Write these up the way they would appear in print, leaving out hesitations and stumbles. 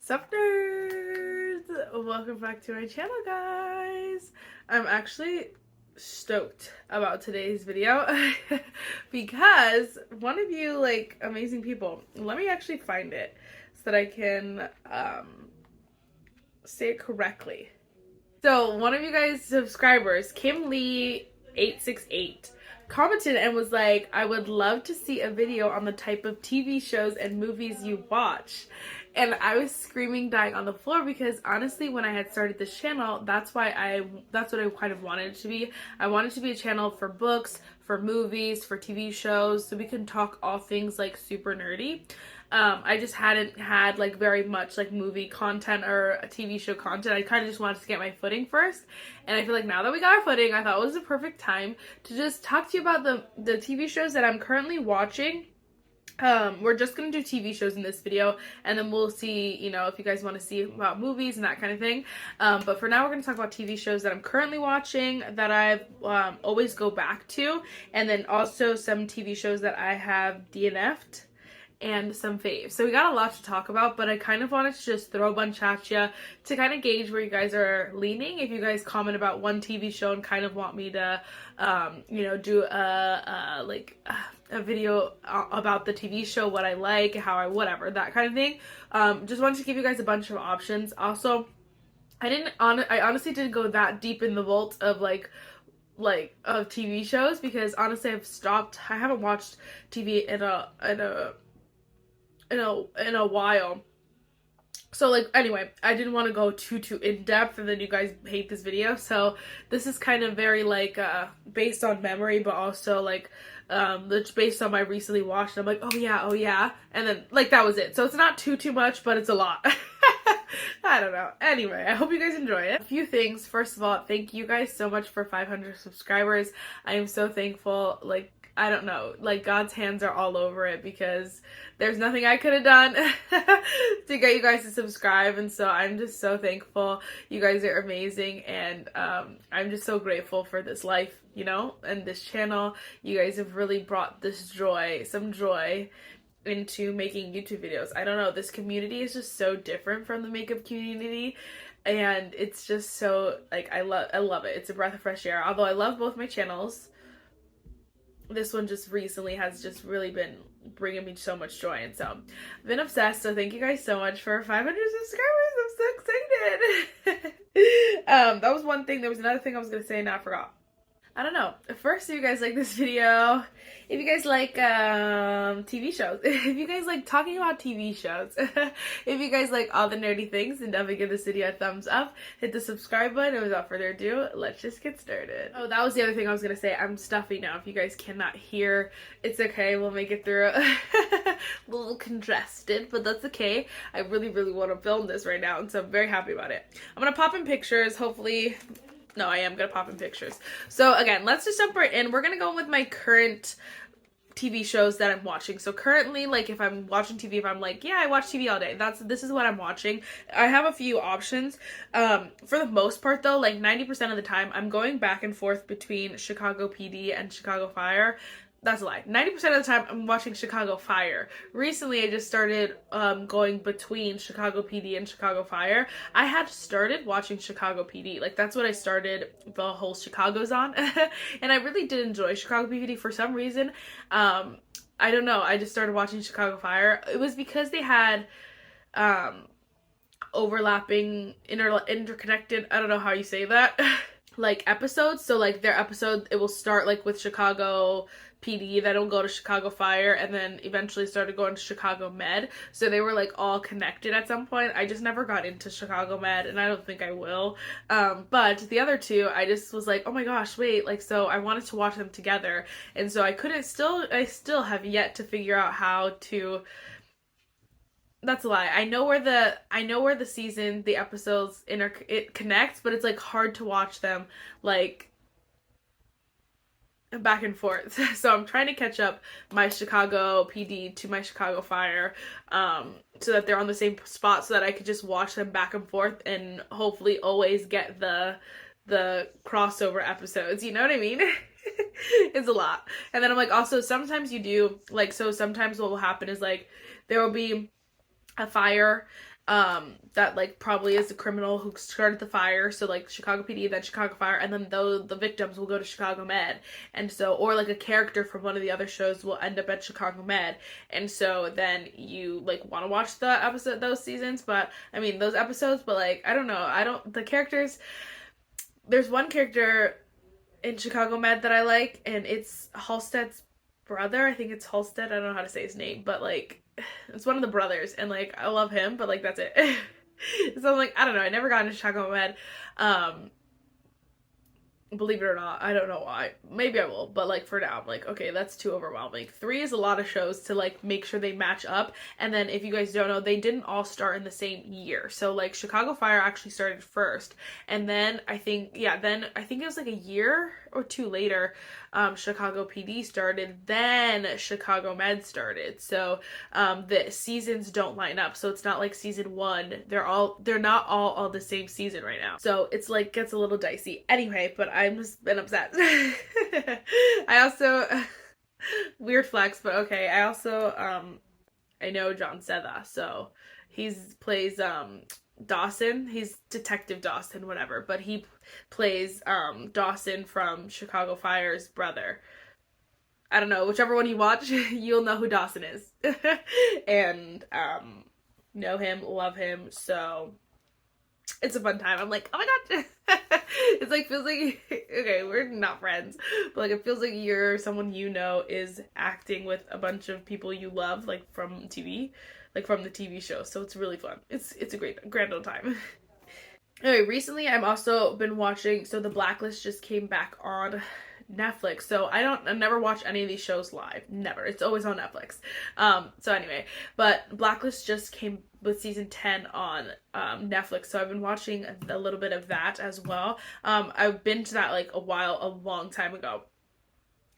Sup nerds! Welcome back to my channel, guys! I'm actually stoked about today's video because one of you amazing people, let me actually find it so that I can say it correctly. So one of you guys subscribers, Kim Lee 868, commented and was like, I would love to see a video on the type of TV shows and movies you watch. And I was screaming, dying on the floor, because honestly, when I had started this channel, that's what I kind of wanted it to be. I wanted it to be a channel for books, for movies, for TV shows, so we can talk all things super nerdy. I just hadn't had very much movie content or a TV show content. I kind of just wanted to get my footing first, and I feel like now that we got our footing, I thought it was the perfect time to just talk to you about the TV shows that I'm currently watching. We're just gonna do TV shows in this video, and then we'll see, if you guys want to see about movies and that kind of thing. But for now, we're gonna talk about TV shows that I'm currently watching, that I've always go back to, and then also some TV shows that I have DNF'd and some faves. So we got a lot to talk about, but I kind of wanted to just throw a bunch at you to kind of gauge where you guys are leaning. If you guys comment about one TV show and kind of want me to, do a video about the TV show, what I like, how I, whatever, that kind of thing. Just wanted to give you guys a bunch of options. Also, I honestly didn't go that deep in the vault of of TV shows, because honestly I haven't watched TV in a while. So anyway, I didn't want to go too in depth and then you guys hate this video. So this is kind of very based on memory, but also it's based on my recently watched. I'm like, oh yeah, and then that was it. So it's not too much, but it's a lot. I don't know. Anyway, I hope you guys enjoy it. A few things. First of all, thank you guys so much for 500 subscribers. I am so thankful. I don't know, God's hands are all over it, because there's nothing I could have done to get you guys to subscribe, and so I'm just so thankful. You guys are amazing, and I'm just so grateful for this life, and this channel. You guys have really brought this some joy into making YouTube videos. I don't know, this community is just so different from the makeup community, and it's just so, I love it. It's a breath of fresh air. Although I love both my channels, this one just recently has just really been bringing me so much joy, and so I've been obsessed. So thank you guys so much for 500 subscribers. I'm so excited. That was one thing. There was another thing I was gonna say and I forgot. I don't know. First, if you guys like this video, if you guys like TV shows, if you guys like talking about TV shows, if you guys like all the nerdy things, then definitely give this video a thumbs up. Hit the subscribe button, and without further ado, let's just get started. Oh, that was the other thing I was gonna say. I'm stuffy now. If you guys cannot hear, it's okay. We'll make it through. A little congested, but that's okay. I really want to film this right now, and so I'm very happy about it. I'm gonna pop in pictures, hopefully. No, I am gonna pop in pictures. So again, let's just jump right in. We're gonna go with my current TV shows that I'm watching. So currently, if I'm watching TV, if I'm yeah, I watch TV all day, this is what I'm watching. I have a few options. For the most part though, 90% of the time, I'm going back and forth between Chicago PD and Chicago Fire. That's a lie. 90% of the time, I'm watching Chicago Fire. Recently, I just started going between Chicago PD and Chicago Fire. I had started watching Chicago PD. That's what I started the whole Chicago's on. And I really did enjoy Chicago PD for some reason. I don't know. I just started watching Chicago Fire. It was because they had overlapping, interconnected, I don't know how you say that, episodes. So their episode, it will start with Chicago PD, then it'll go to Chicago Fire, and then eventually started going to Chicago Med. So they were all connected at some point. I just never got into Chicago Med, and I don't think I will. But the other two, I just was oh my gosh, wait, so I wanted to watch them together, and so I still have yet to figure out how to. That's a lie. I know where the season, the episodes it connects, but it's hard to watch them back and forth. So I'm trying to catch up my Chicago PD to my Chicago Fire, so that they're on the same spot, so that I could just watch them back and forth and hopefully always get the crossover episodes. You know what I mean? It's a lot. And then I'm also sometimes you do so sometimes what will happen is there will be a fire that like probably is the criminal who started the fire. So like Chicago PD, then Chicago Fire, and then the victims will go to Chicago Med. And so, or like a character from one of the other shows will end up at Chicago Med. And so then you like want to watch the episode, those seasons, but I mean those episodes, but like I don't know, the characters. There's one character in Chicago Med that I like, and it's Halstead's brother. I think it's Halstead. I don't know how to say his name, but like it's one of the brothers, and like I love him, but like that's it. So I'm like, I don't know. I never got into Chicago Med. Believe it or not, I don't know why. Maybe I will, but like for now, I'm like, okay, that's too overwhelming. 3 is a lot of shows to like make sure they match up. And then if you guys don't know, they didn't all start in the same year. So like Chicago Fire actually started first, and then I think it was like a year or 2 later, Chicago PD started, then Chicago Med started. So the seasons don't line up. So it's not like season 1. They're not all the same season right now. So it's like gets a little dicey. Anyway, but I'm just been upset. I also weird flex, but okay. I also I know John Setha, so plays Dawson. He's Detective Dawson, whatever, but he plays Dawson from Chicago Fire's brother. I don't know, whichever one you watch, you'll know who Dawson is. And know him, love him, so it's a fun time. I'm like, oh my god. It's like, feels like, okay, we're not friends, but like it feels like you're someone you know is acting with a bunch of people you love, like from TV, like from the TV show. So it's really fun. It's a grand old time. Anyway, recently I've also been watching, so The Blacklist just came back on Netflix. So I never watch any of these shows live. Never. It's always on Netflix. So anyway, but Blacklist just came with season 10 on Netflix. So I've been watching a little bit of that as well. I've been to that like a long time ago.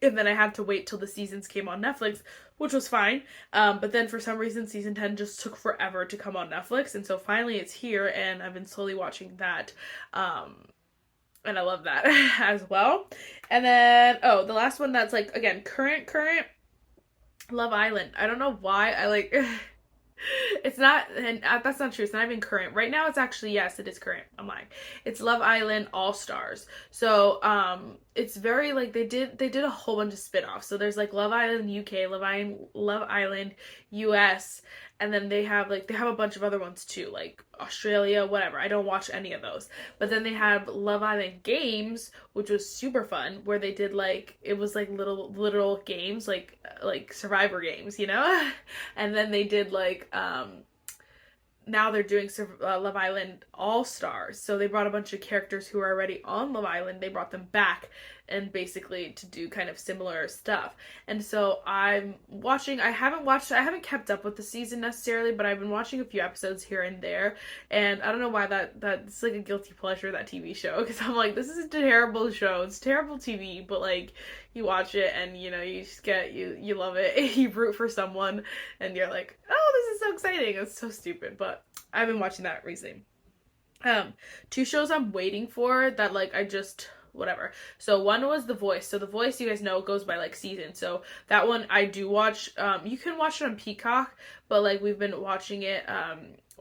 And then I had to wait till the seasons came on Netflix, which was fine. But then for some reason, season 10 just took forever to come on Netflix. And so finally it's here, and I've been slowly watching that. And I love that as well. And then, the last one that's like, again, current, Love Island. I don't know why I like... It's not, and that's not true. It's not even current. Right now it's actually, yes, it is current. I'm lying. It's Love Island All Stars. So, it's very like they did a whole bunch of spin-offs. So there's like Love Island UK, Love Island US, and then they have a bunch of other ones too, like Australia, whatever. I don't watch any of those. But then they have Love Island Games, which was super fun, where they did it was like literal games, like Survivor games, you know? And then they did now they're doing Love Island All Stars. So they brought a bunch of characters who are already on Love Island. They brought them back, and basically to do kind of similar stuff. And so I'm watching, I haven't kept up with the season necessarily, but I've been watching a few episodes here and there. And I don't know why that's like a guilty pleasure, that TV show, because I'm like, this is a terrible show. It's terrible TV, but like you watch it and you know, you just you love it. You root for someone and you're like, oh, this is so exciting. It's so stupid, but I've been watching that recently. 2 shows I'm waiting for that I just whatever. So one was The Voice. So The Voice, you guys know, goes by season. So that one I do watch. You can watch it on Peacock, but we've been watching it.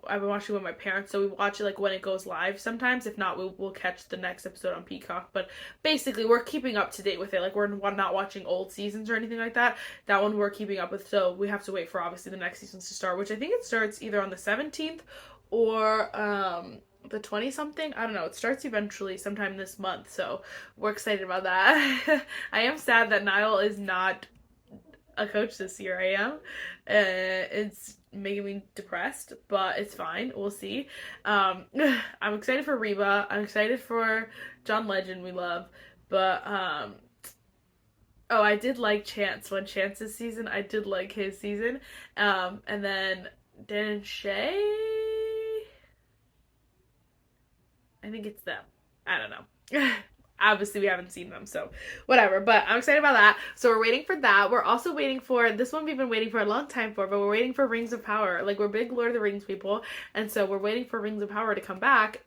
I've been watching it with my parents, so we watch it when it goes live sometimes. If not, we'll catch the next episode on Peacock. But basically, we're keeping up to date with it. We're not watching old seasons or anything like that. That one we're keeping up with, so we have to wait for obviously the next seasons to start, which I think it starts either on the 17th or the 20-something. I don't know. It starts eventually sometime this month, so we're excited about that. I am sad that Niall is not a coach this year. I am. It's making me depressed, but it's fine. We'll see. I'm excited for Reba. I'm excited for John Legend, we love. But, I did like Chance. When Chance's season, I did like his season. And then Dan and Shay, I think it's them. I don't know. obviously we haven't seen them, so whatever. But I'm excited about that. So we're waiting for that. We're also waiting for this one we've been waiting for a long time for, but we're waiting for Rings of Power. Like, we're big Lord of the Rings people, and so we're waiting for Rings of Power to come back,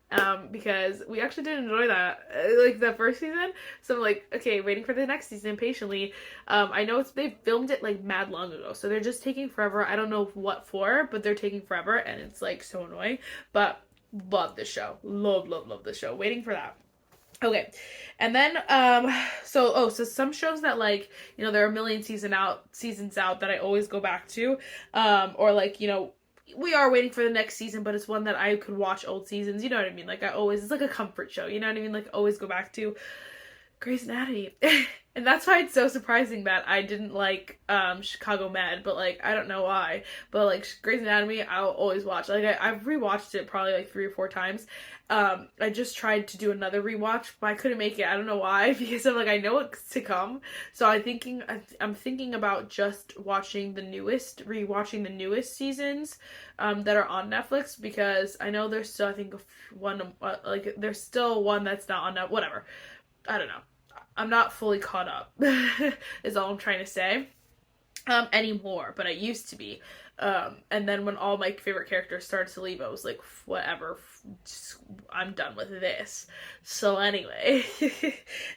because we actually did enjoy that, like, the first season. So I'm like, okay, waiting for the next season patiently. I know they filmed it like mad long ago, so they're just taking forever. I don't know what for, but they're taking forever, and it's like so annoying. But love this show. Love this show. Waiting for that. Okay. And then so some shows that, like, you know, there are a million seasons out that I always go back to, or like, you know, we are waiting for the next season, but it's one that I could watch old seasons, you know what I mean? Like, it's like a comfort show, you know what I mean? Like, always go back to Grey's Anatomy. And that's why it's so surprising that I didn't like Chicago Med, but like, I don't know why, but like Grey's Anatomy I'll always watch. Like, I've rewatched it probably like 3 or 4 times. I just tried to do another rewatch, but I couldn't make it. I don't know why, because I'm like, I know what's to come. So I'm thinking about just rewatching the newest seasons that are on Netflix, because I know there's still, I think, one there's still one that's not on Netflix. Whatever. I don't know. I'm not fully caught up, is all I'm trying to say, anymore, but I used to be. And then when all my favorite characters started to leave, I was like, whatever, I'm done with this. So anyway,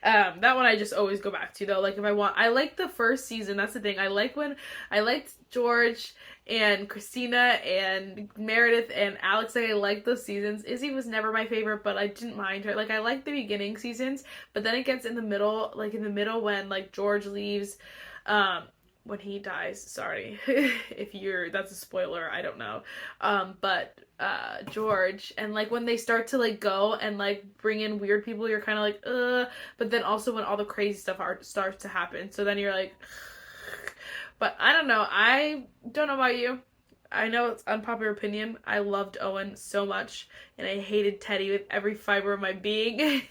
that one I just always go back to, though. Like, if I like the first season, that's the thing. I liked George and Christina and Meredith and Alex. Like, I liked those seasons. Izzy was never my favorite, but I didn't mind her. Like, I liked the beginning seasons, but then it gets in the middle when, like, George leaves, when he dies, sorry, that's a spoiler, I don't know, but George, and like when they start to like go and like bring in weird people, you're kind of like, but then also when all the crazy stuff starts to happen, so then you're like, but I don't know about you. I know it's unpopular opinion, I loved Owen so much, and I hated Teddy with every fiber of my being.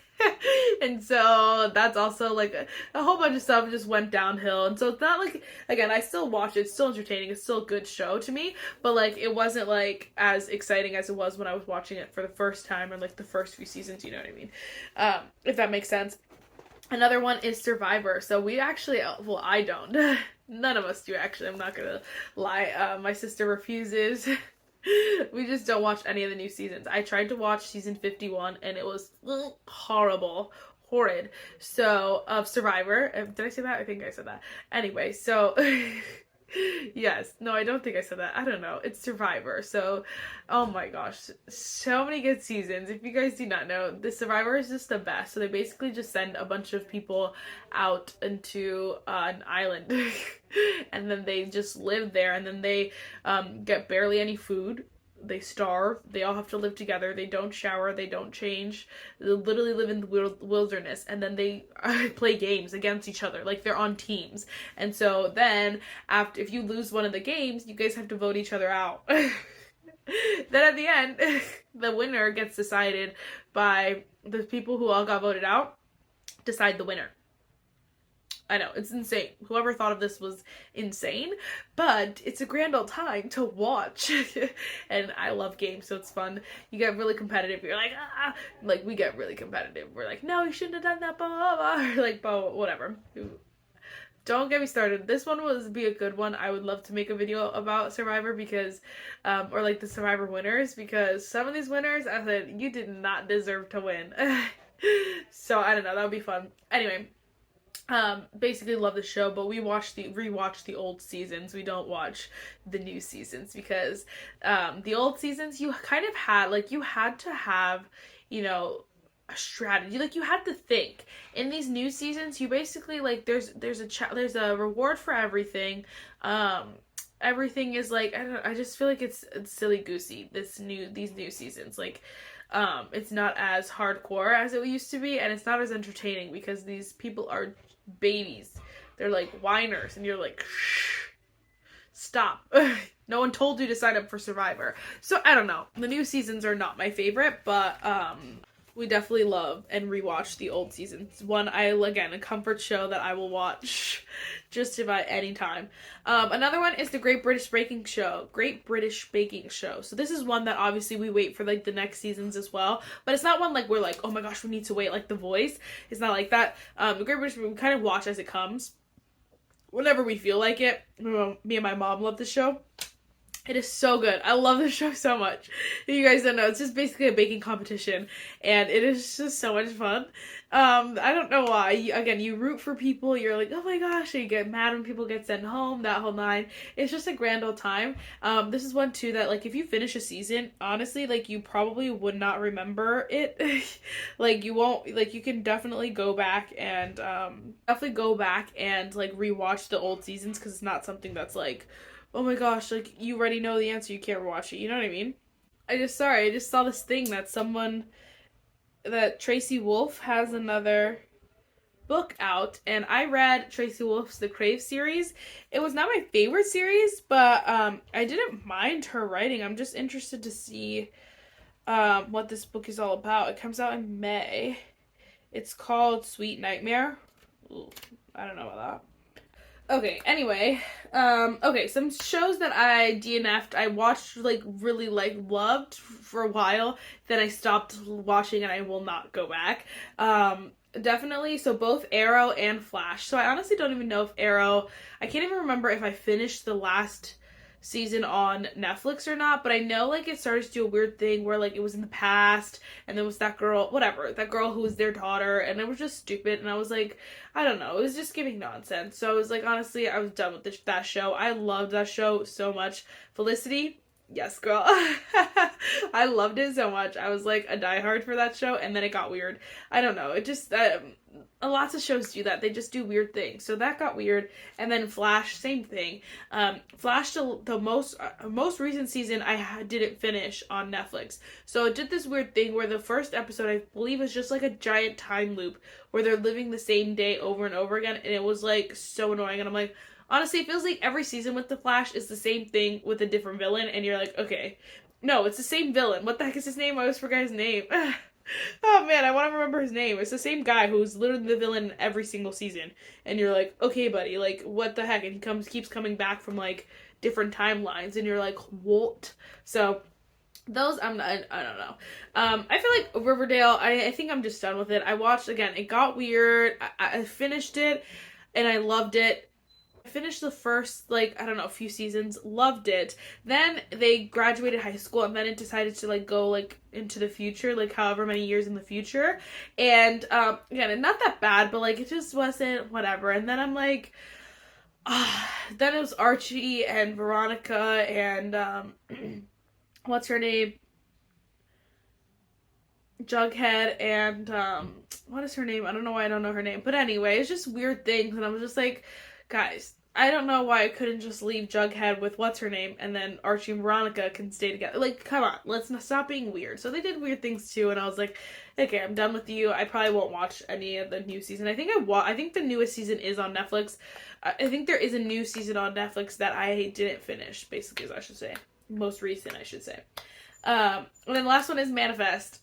And so that's also like a whole bunch of stuff just went downhill, and so it's not like, again, I still watch it, it's still entertaining, it's still a good show to me, but like it wasn't like as exciting as it was when I was watching it for the first time, or like the first few seasons, you know what I mean, if that makes sense. Another one is Survivor. So we actually, well, I don't, none of us do actually, I'm not gonna lie, my sister refuses. We just don't watch any of the new seasons. I tried to watch season 51 and it was horrid. So, of Survivor. Did I say that? I think I said that. Anyway, so yes. No, I don't think I said that. I don't know. It's Survivor. So, oh my gosh. So many good seasons. If you guys do not know, the Survivor is just the best. So they basically just send a bunch of people out into an island. And then they just live there. And then they get barely any food. They starve. They all have to live together. They don't shower. They don't change. They literally live in the wilderness. And then they play games against each other. Like, they're on teams. And so then, if you lose one of the games, you guys have to vote each other out. Then at the end, the winner gets decided by the people who all got voted out, decide the winner. I know, it's insane. Whoever thought of this was insane, but it's a grand old time to watch. And I love games, so it's fun. You get really competitive. You're like, like, we get really competitive. We're like, no, you shouldn't have done that, blah, blah, blah. Like, blah, whatever. Don't get me started. This one would be a good one. I would love to make a video about Survivor, because, or like the Survivor winners, because some of these winners, I said, you did not deserve to win. So, I don't know, that would be fun. Anyway. Basically love the show, but we rewatch the old seasons. We don't watch the new seasons, because the old seasons, you kind of had, like, you had to have, you know, a strategy. Like, you had to think. In these new seasons, you basically, like, there's a reward for everything. Everything is like, I just feel like it's silly goosey, these new seasons. Like, it's not as hardcore as it used to be, and it's not as entertaining, because these people are babies. They're like whiners, and you're like, shh, stop. No one told you to sign up for Survivor. So I don't know. The new seasons are not my favorite, but We definitely love and rewatch the old seasons. One, again, a comfort show that I will watch just about any time. Another one is the Great British Baking Show. Great British Baking Show. So this is one that obviously we wait for like the next seasons as well. But it's not one like we're like, oh my gosh, we need to wait like The Voice. It's not like that. The Great British, we kind of watch as it comes. Whenever we feel like it. Me and my mom love the show. It is so good. I love this show so much. If you guys don't know, it's just basically a baking competition, and it is just so much fun. I don't know why. You root for people. You're like, oh my gosh, and you get mad when people get sent home, that whole nine. It's just a grand old time. This is one, too, that, like, if you finish a season, honestly, like, you probably would not remember it. Like, you won't, like, you can definitely go back and, like, rewatch the old seasons, because it's not something that's, like, oh my gosh, like, you already know the answer, you can't watch it, you know what I mean? I just saw this thing that Tracy Wolff has another book out, and I read Tracy Wolff's The Crave series. It was not my favorite series, but, I didn't mind her writing. I'm just interested to see, what this book is all about. It comes out in May. It's called Sweet Nightmare. Ooh, I don't know about that. Okay, anyway, some shows that I DNF'd, I watched, like, really, like, loved for a while, then I stopped watching and I will not go back. Definitely, so both Arrow and Flash. So I honestly don't even know if I can't even remember if I finished the last season on Netflix or not, but I know, like, it started to do a weird thing where, like, it was in the past, and there was that girl who was their daughter, and it was just stupid, and I was like, I don't know, it was just giving nonsense. So I was like, honestly, I was done with that show. I loved that show so much. Felicity, yes, girl. I loved it so much. I was like a diehard for that show, and then it got weird. I don't know, it just, lots of shows do that. They just do weird things. So that got weird. And then Flash, same thing. Flash, the most recent season I didn't finish on Netflix. So it did this weird thing where the first episode, I believe, is just like a giant time loop where they're living the same day over and over again. And it was like so annoying. And I'm like, honestly, it feels like every season with The Flash is the same thing with a different villain. And you're like, okay, no, it's the same villain. What the heck is his name? I always forgot his name. Oh man, I want to remember his name. It's the same guy who's literally the villain in every single season. And you're like, okay, buddy, like, what the heck? And he keeps coming back from, like, different timelines. And you're like, what? So, those, I don't know. I feel like Riverdale, I think I'm just done with it. I watched, again, it got weird. I finished it, and I loved it. I finished the first, like, I don't know, a few seasons, loved it. Then they graduated high school, and then it decided to, like, go, like, into the future, like, however many years in the future. And, again, not that bad, but, like, it just wasn't whatever. And then I'm like, then it was Archie and Veronica and, what's her name? Jughead and, what is her name? I don't know why I don't know her name. But anyway, it's just weird things, and I was just like, guys, I don't know why I couldn't just leave Jughead with what's her name, and then Archie and Veronica can stay together. Like, come on, let's not stop being weird. So they did weird things too, and I was like, okay, I'm done with you. I probably won't watch any of the new season. I think the newest season is on Netflix. I think there is a new season on Netflix that I didn't finish, basically, as I should say. Most recent, I should say. And then the last one is Manifest.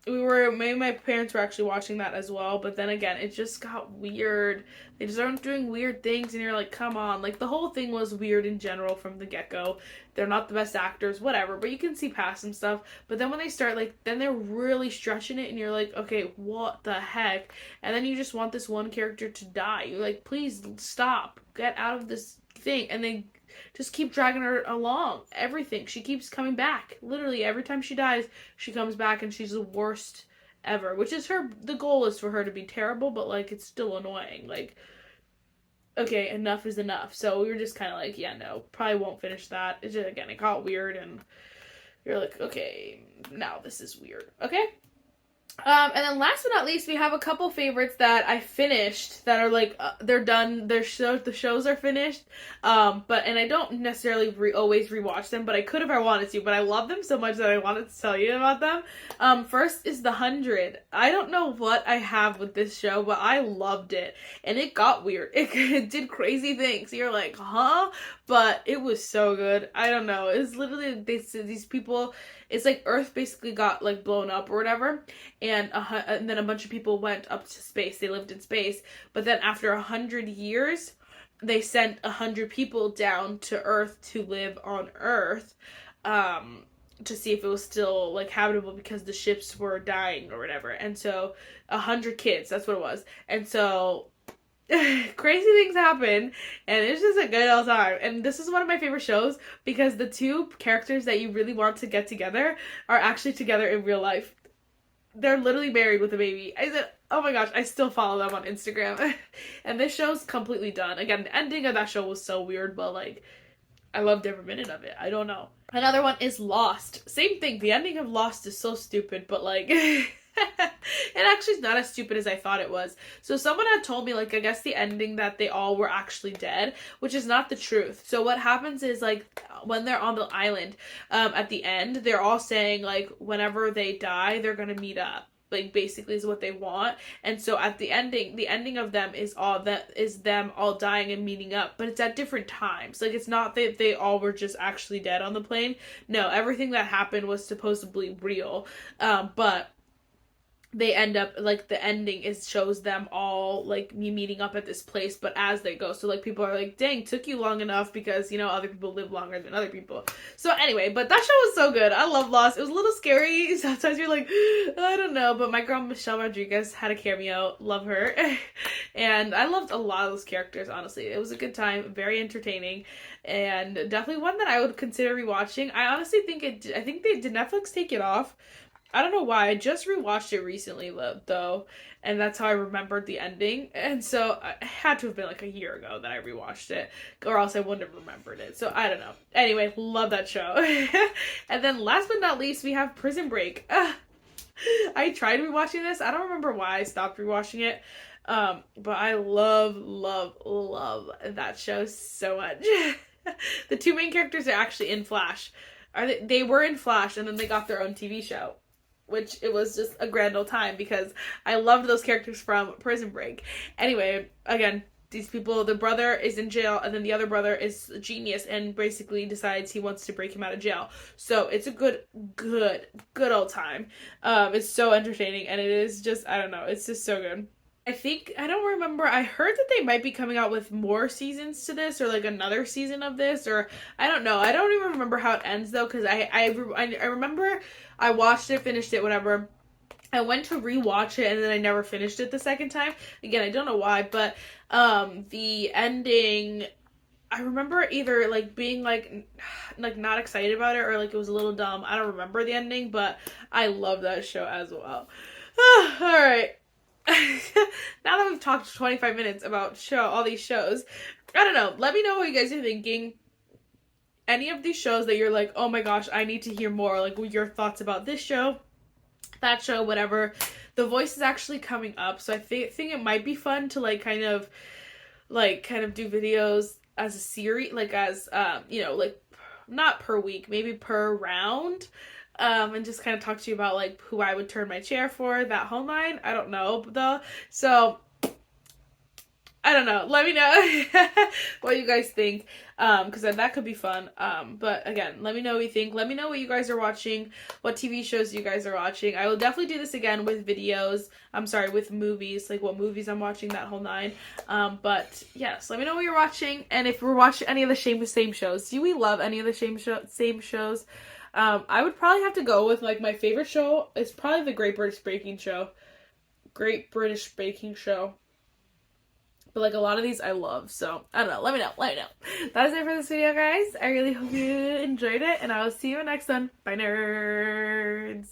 Me and my parents were actually watching that as well, but then again, it just got weird. They just aren't doing weird things, and you're like, come on. Like, the whole thing was weird in general from the get-go. They're not the best actors, whatever, but you can see past some stuff. But then when they start, like, then they're really stretching it, and you're like, okay, what the heck? And then you just want this one character to die. You're like, please stop. Get out of this thing. And they just keep dragging her along. Everything. She keeps coming back. Literally, every time she dies, she comes back and she's the worst ever. Which is the goal is for her to be terrible, but, like, it's still annoying. Like, okay, enough is enough. So we were just kind of like, yeah, no, probably won't finish that. It's just, again, it got weird, and you're like, okay, now this is weird. Okay? And then last but not least, we have a couple favorites that I finished that are like, they're done, the shows are finished, and I don't necessarily always rewatch them, but I could if I wanted to, but I love them so much that I wanted to tell you about them. First is The 100. I don't know what I have with this show, but I loved it, and it got weird. It did crazy things. You're like, huh? But it was so good. I don't know. It's literally these people. It's like Earth basically got like blown up or whatever, and then a bunch of people went up to space. They lived in space, but then after 100 years, they sent 100 people down to Earth to live on Earth, to see if it was still like habitable because the ships were dying or whatever. And so 100 kids. That's what it was. And so crazy things happen, and it's just a good old time. And this is one of my favorite shows because the two characters that you really want to get together are actually together in real life. They're literally married with a baby. I said, oh my gosh, I still follow them on Instagram. And this show's completely done. Again, the ending of that show was so weird, but like, I loved every minute of it. I don't know. Another one is Lost. Same thing. The ending of Lost is so stupid, but like it actually is not as stupid as I thought it was. So someone had told me, like, I guess the ending that they all were actually dead, which is not the truth. So what happens is, like, when they're on the island, at the end, they're all saying, like, whenever they die, they're gonna meet up. Like, basically is what they want. And so at the ending of them is them all dying and meeting up, but it's at different times. Like, it's not that they all were just actually dead on the plane. No, everything that happened was supposedly real. But they end up, like, the ending shows them all, like, meeting up at this place, but as they go. So, like, people are like, dang, took you long enough because, you know, other people live longer than other people. So, anyway, but that show was so good. I love Lost. It was a little scary. Sometimes you're like, I don't know. But my girl, Michelle Rodriguez, had a cameo. Love her. And I loved a lot of those characters, honestly. It was a good time. Very entertaining. And definitely one that I would consider rewatching. I honestly think I think did Netflix take it off? I don't know why. I just rewatched it recently, though, and that's how I remembered the ending. And so it had to have been like a year ago that I rewatched it, or else I wouldn't have remembered it. So I don't know. Anyway, love that show. And then last but not least, we have Prison Break. I tried rewatching this. I don't remember why I stopped rewatching it. But I love that show so much. The two main characters are actually in Flash. They were in Flash, and then they got their own TV show, which it was just a grand old time because I loved those characters from Prison Break. Anyway, again, these people, the brother is in jail, and then the other brother is a genius and basically decides he wants to break him out of jail. So it's a good old time. It's so entertaining, and it is just, I don't know, it's just so good. I don't remember, I heard that they might be coming out with more seasons to this, or like another season of this, or I don't know. I don't even remember how it ends though, because I remember I watched it, finished it, whatever. I went to rewatch it, and then I never finished it the second time. Again, I don't know why, but the ending, I remember either like being like not excited about it, or like it was a little dumb. I don't remember the ending, but I love that show as well. Alright. Now that we've talked 25 minutes about all these shows, I don't know. Let me know what you guys are thinking. Any of these shows that you're like, oh my gosh, I need to hear more. Like, your thoughts about this show, that show, whatever. The Voice is actually coming up, so I think it might be fun to kind of do videos as a series, like as you know, like not per week, maybe per round. And just kind of talk to you about like who I would turn my chair for, that whole line. I don't know though. So I don't know. Let me know what you guys think. Because that could be fun. But again, let me know what you think. Let me know what you guys are watching, what TV shows you guys are watching. I will definitely do this again with videos. I'm sorry, with movies, like what movies I'm watching, that whole nine. But yes, let me know what you're watching, and if we're watching any of the same shows. Do we love any of the same shows? I would probably have to go with like my favorite show is probably the Great British Baking Show. Great British Baking Show. But like a lot of these I love, so I don't know. Let me know. That is it for this video, guys. I really hope you enjoyed it, and I will see you in the next one. Bye, nerds.